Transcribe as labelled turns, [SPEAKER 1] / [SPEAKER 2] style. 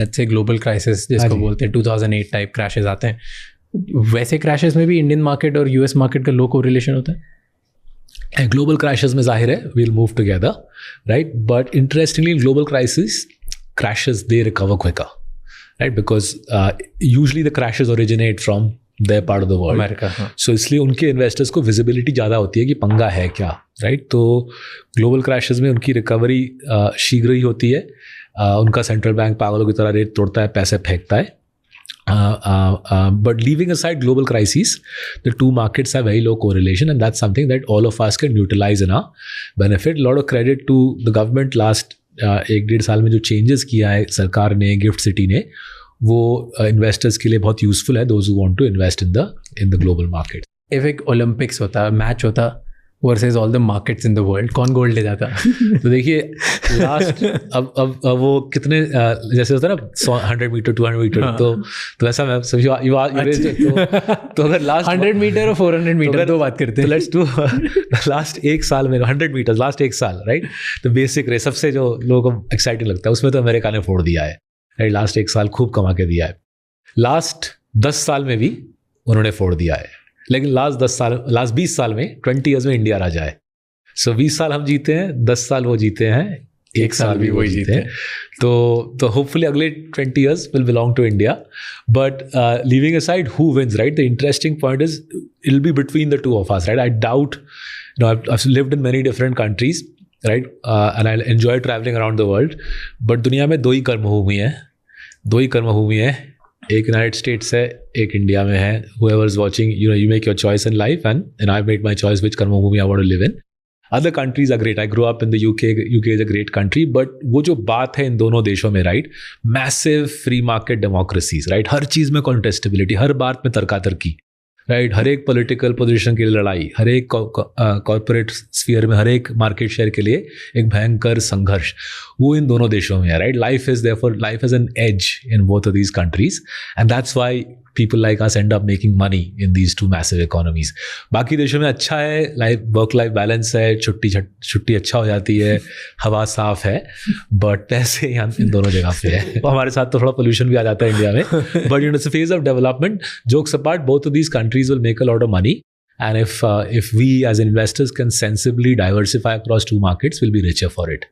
[SPEAKER 1] Let's say global crisis जिसको बोलते हैं 2008 टाइप क्रैशेस आते हैं, वैसे क्रैशेस में भी इंडियन मार्केट और यूएस मार्केट का लो कोरिलेशन होता है?
[SPEAKER 2] ग्लोबल क्राइसिस में जाहिर है we'll move together, right, but interestingly global crisis crashes they recover quicker, right, because usually the crashes originate from their part of the world,
[SPEAKER 1] America, हाँ.
[SPEAKER 2] so इसलिए उनके investors को विजिबिलिटी ज़्यादा होती है कि पंगा है क्या, राइट, तो ग्लोबल क्रैशेस में उनकी रिकवरी शीघ्र ही होती है. उनका सेंट्रल बैंक पागलों की तरह रेट तोड़ता है, पैसे फेंकता है. But leaving aside global crises, the two markets have very low correlation, and that's something that all of us can utilize in our benefit. A lot of credit to the government last 1-1.5 साल में जो changes किया है सरकार ने, gift city ने, वो investors के लिए बहुत यूजफुल है, those who want to invest in the global market.
[SPEAKER 1] If एक ओलंपिक्स होता, मैच होता versus all the markets in the world, कौन गोल्ड ले जाता?
[SPEAKER 2] तो देखिए लास्ट अब वो कितने जैसे होता है ना 100 मीटर 200 मीटर,
[SPEAKER 1] हाँ.
[SPEAKER 2] तो ऐसा मैं समझ तो अगर लास्ट
[SPEAKER 1] 100 मीटर और 400 मीटर दो बात करते हैं.
[SPEAKER 2] लेट्स डू लास्ट 1 साल में 100 मीटर लास्ट 1 साल, राइट, तो बेसिक रेस सबसे जो लोगों को एक्साइटिंग लगता है उसमें तो अमेरिका ने फोड़ दिया है, राइट, लास्ट 1 साल खूब कमा के दिया है. लास्ट 10 साल में भी उन्होंने फोड़ दिया है, लेकिन लास्ट 20 साल में 20 ईयर्स में इंडिया राजा है. सो 20 साल हम जीते हैं, 10 साल वो जीते हैं, 1 साल भी वही जीते हैं. तो होपफुली अगले 20 years will belong to India. But leaving aside who wins, right, the interesting point is it will be between the two of us, right. I doubt, you know, I lived in many different countries, right, and I enjoy travelling around the world. But दुनिया में 2 ही कर्मभूमि है, एक United states है, एक India में है. whoever is watching, you know, you make your choice in life, and I've made my choice which karmabhumi I want to live in. Other countries are great. I grew up in the UK is a great country, but वो जो बात है इन दोनों देशों में, right, massive free market democracies, right, हर चीज़ में कॉन्टेस्टेबिलिटी, हर बात में तर्कातर्की, राइट, हर एक पॉलिटिकल पोजीशन के लिए लड़ाई, हर एक कॉर्पोरेट स्फीयर में, हर एक मार्केट शेयर के लिए एक भयंकर संघर्ष, वो इन दोनों देशों में है, right. Life is an edge in both of these countries, and that's why people like us end up making money in these two massive economies. बाकी देशों में अच्छा है, वर्क लाइफ बैलेंस है, छुट्टी अच्छा हो जाती है, हवा साफ है, बट पैसे यहाँ इन दोनों जगह पे है. हमारे साथ तो थोड़ा पोल्यूशन भी आ जाता है इंडिया में, but you know, it's a phase of development. Jokes apart, both of these countries will make a lot of money, and if we as investors can sensibly diversify across two markets, we'll be richer for it.